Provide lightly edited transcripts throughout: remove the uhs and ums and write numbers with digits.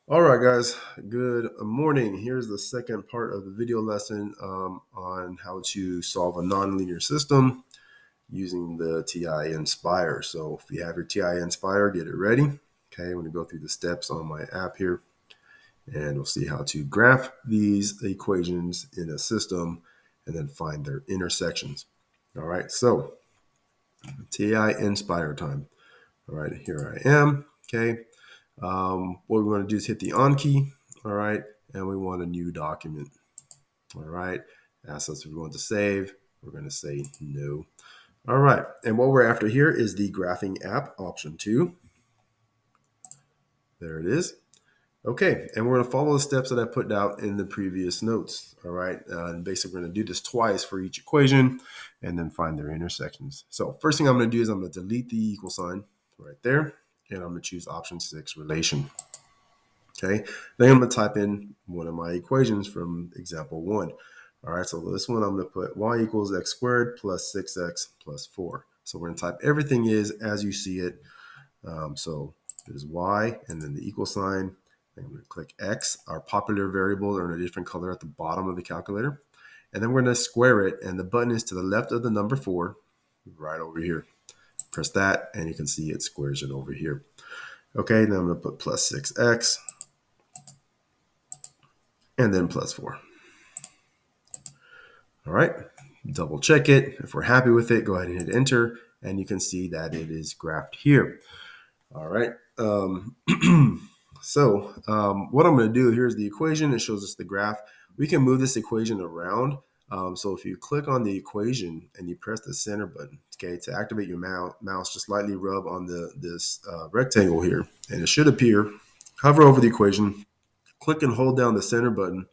All right, guys, good morning. Here's the second part of the video lesson on how to solve a nonlinear system using the Ti-nSpire. So if you have your Ti-nSpire, get it ready. Okay, I'm going to go through the steps on my app here, and we'll see how to graph these equations in a system and then find their intersections. All right, so Ti-nSpire time. All right, here I am. Okay, what we want to do is hit the on key. All right, and we want a new document. All right, asks us if we want to save. We're going to say no. All right, and what we're after here is the graphing app option 2. There it is. Okay, and we're going to follow the steps that I put out in the previous notes. All right, and basically we're going to do this twice for each equation and then find their intersections. So first thing I'm going to do is I'm going to delete the equal sign right there, and I'm going to choose option 6, relation. Okay, then I'm going to type in one of my equations from example 1. All right, so this one I'm going to put y equals x squared plus 6x plus 4. So we're going to type everything is as you see it. So there's y and then the equal sign. I'm going to click x. Our popular variables are in a different color at the bottom of the calculator. And then we're going to square it, and the button is to the left of the number 4, right over here. Press that, and you can see it squares it over here. Okay, then I'm going to put plus 6x. And then plus 4. All right, double check it. If we're happy with it, go ahead and hit enter, and you can see that it is graphed here. All right, what I'm going to do, here's the equation. It shows us the graph. We can move this equation around. So if you click on the equation and you press the center button, okay, to activate your mouse, just lightly rub on this rectangle here, and it should appear. Hover over the equation, click and hold down the center button.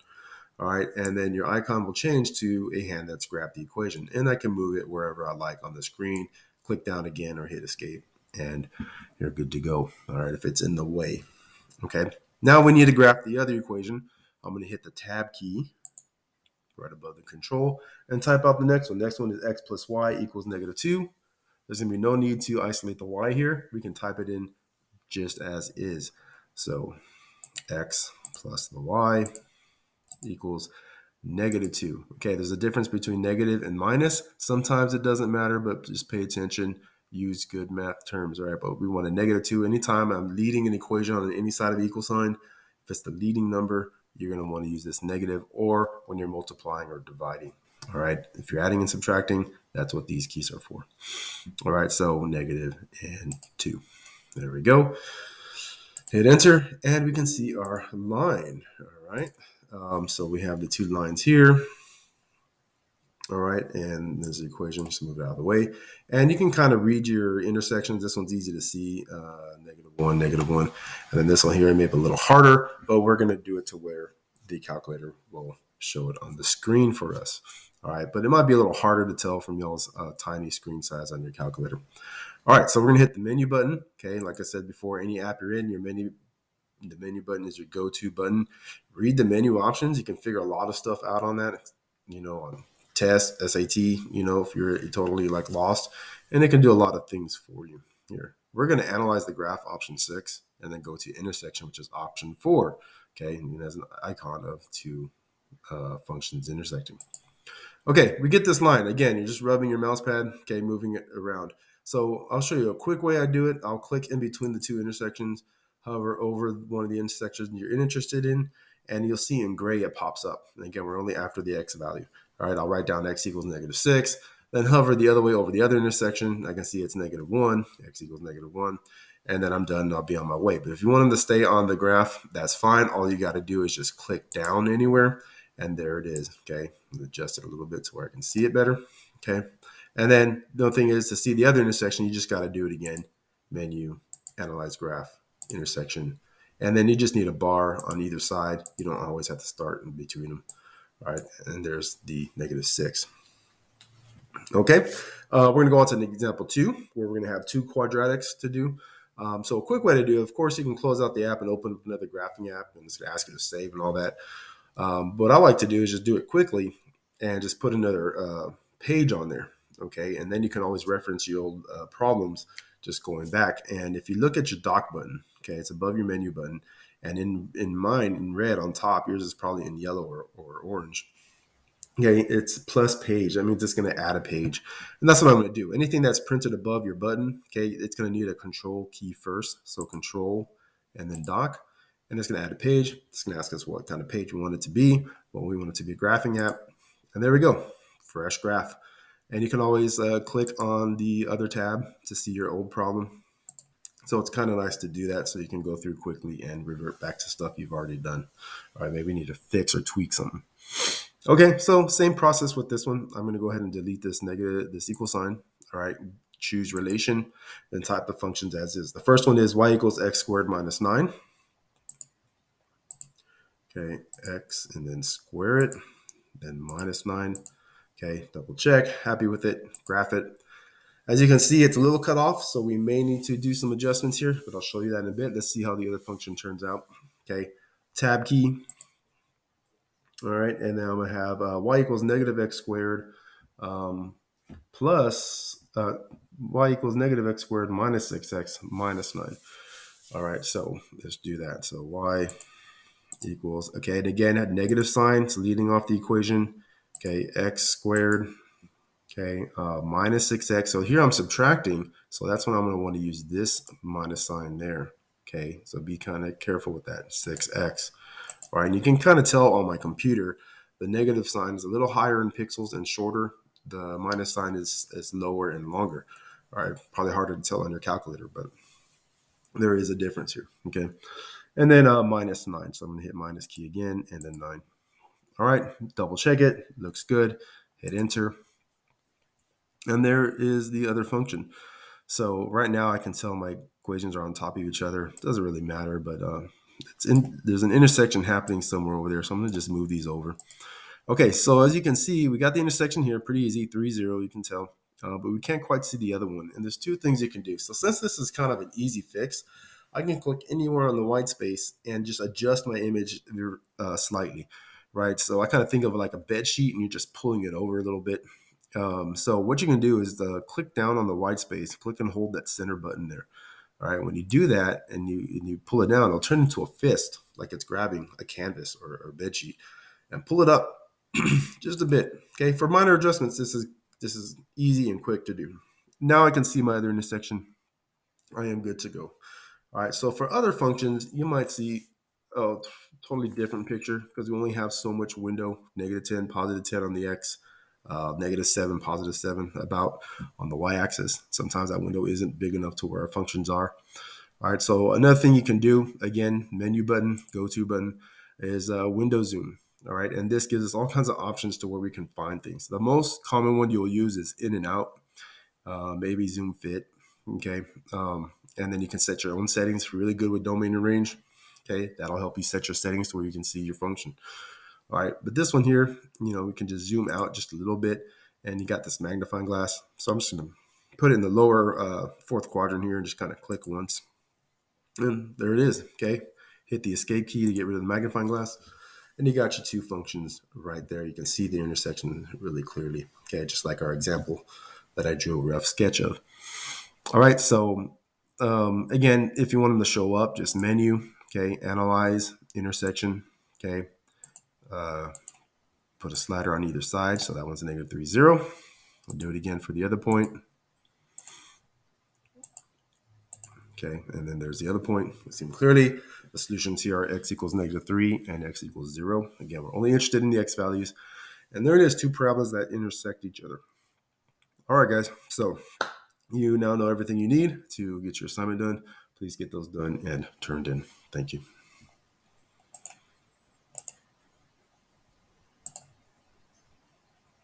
All right, and then your icon will change to a hand that's grabbed the equation, and I can move it wherever I like on the screen. Click down again or hit escape, and you're good to go. All right, if it's in the way. Okay, now we need to graph the other equation. I'm going to hit the tab key right above the control and type out the next one. Next one is x plus y equals -2. There's going to be no need to isolate the y here. We can type it in just as is. So x plus the y equals -2. Okay, there's a difference between negative and minus. Sometimes it doesn't matter, but just pay attention. Use good math terms, all right? But we want a -2. Anytime I'm leading an equation on any side of the equal sign, if it's the leading number, you're going to want to use this negative, or when you're multiplying or dividing. All right, if you're adding and subtracting, that's what these keys are for. All right, so -2. There we go. Hit enter, and we can see our line. All right. So we have the two lines here. All right, and there's the equation. Just move it out of the way, and you can kind of read your intersections. This one's easy to see: -1, -1, and then this one here may be a little harder, but we're going to do it to where the calculator will show it on the screen for us. All right, but it might be a little harder to tell from y'all's tiny screen size on your calculator. All right, so we're going to hit the menu button. Okay, like I said before, any app you're in, the menu button is your go-to button. Read the menu options. You can figure a lot of stuff out on that, on test, SAT, if you're totally like lost, and it can do a lot of things for you here. We're going to analyze the graph option 6 and then go to intersection, which is option 4. Okay, and there's an icon of two functions intersecting. Okay, we get this line. Again, you're just rubbing your mouse pad, okay, moving it around. So I'll show you a quick way I do it. I'll click in between the two intersections, hover over one of the intersections you're interested in, and you'll see in gray it pops up. And again, we're only after the x value. All right, I'll write down x equals -6, then hover the other way over the other intersection. I can see it's -1, x equals -1, and then I'm done and I'll be on my way. But if you want them to stay on the graph, that's fine. All you got to do is just click down anywhere, and there it is. Okay, adjust it a little bit to where I can see it better. Okay, and then the thing is, to see the other intersection, you just got to do it again. Menu, analyze graph, intersection, and then you just need a bar on either side. You don't always have to start in between them. All right, and there's the -6. Okay, we're going to go on to example 2, where we're going to have two quadratics to do. So a quick way to do it, of course, you can close out the app and open up another graphing app, and it's going to ask you to save and all that. What I like to do is just do it quickly and just put another page on there. Okay, and then you can always reference your old problems just going back. And if you look at your dock button, okay, it's above your menu button, And in mine, in red on top, yours is probably in yellow or orange. Okay, it's plus page. That means it's going to add a page. And that's what I'm going to do. Anything that's printed above your button, okay, it's going to need a control key first. So control and then dock. And it's going to add a page. It's going to ask us what kind of page we want it to be. Well, we want it to be a graphing app. And there we go, fresh graph. And you can always click on the other tab to see your old problem. So it's kind of nice to do that so you can go through quickly and revert back to stuff you've already done. All right, maybe we need to fix or tweak something. Okay, so same process with this one. I'm going to go ahead and delete this negative, this equal sign. All right, choose relation, then type the functions as is. The first one is y equals x squared minus 9. Okay, x and then square it, then minus 9. Okay, double check, happy with it, graph it. As you can see, it's a little cut off, so we may need to do some adjustments here, but I'll show you that in a bit. Let's see how the other function turns out. Okay, tab key. All right, and then I'm going to have y equals negative x squared plus y equals negative x squared minus 6x minus 9. All right, so let's do that. So y equals, okay, and again, had negative signs leading off the equation. Okay, x squared, okay, minus 6x. So here I'm subtracting, so that's when I'm going to want to use this minus sign there. Okay, so be kind of careful with that, 6x. All right, and you can kind of tell on my computer, the negative sign is a little higher in pixels and shorter. The minus sign is lower and longer. All right, probably harder to tell on your calculator, but there is a difference here. Okay, and then minus 9. So I'm going to hit minus key again, and then 9. All right, double check it. Looks good. Hit enter. And there is the other function. So right now I can tell my equations are on top of each other. It doesn't really matter, but there's an intersection happening somewhere over there. So I'm going to just move these over. Okay, so as you can see, we got the intersection here, pretty easy, 3, 0, you can tell. But we can't quite see the other one. And there's two things you can do. So since this is kind of an easy fix, I can click anywhere on the white space and just adjust my image slightly, right? So I kind of think of it like a bed sheet and you're just pulling it over a little bit. So what you can do is click down on the white space, click and hold that center button there. All right, when you do that and you pull it down, it'll turn into a fist, like it's grabbing a canvas or a bed sheet, and pull it up just a bit. Okay, for minor adjustments, this is easy and quick to do. Now I can see my other intersection. I am good to go. All right, so for other functions, you might see a totally different picture because we only have so much window, negative 10, positive 10 on the x, negative 7, positive 7 about on the y-axis. Sometimes that window isn't big enough to where our functions are. All right, so another thing you can do, again, menu button, go-to button, is window zoom. All right, and this gives us all kinds of options to where we can find things. The most common one you'll use is in and out, maybe zoom fit. Okay, and then you can set your own settings. Really good with domain and range. Okay, that'll help you set your settings to where you can see your function. All right, but this one here, we can just zoom out just a little bit, and you got this magnifying glass. So I'm just gonna put it in the lower fourth quadrant here and just kind of click once. And there it is, okay? Hit the escape key to get rid of the magnifying glass. And you got your two functions right there. You can see the intersection really clearly, okay? Just like our example that I drew a rough sketch of. All right, so again, if you want them to show up, just menu, okay? Analyze, intersection, okay? Put a slider on either side. So that one's a negative 3, 0. We'll do it again for the other point. Okay, and then there's the other point. We see them clearly. The solutions here are x equals negative 3 and x equals 0. Again, we're only interested in the x values. And there it is, two parabolas that intersect each other. All right, guys. So you now know everything you need to get your assignment done. Please get those done and turned in. Thank you.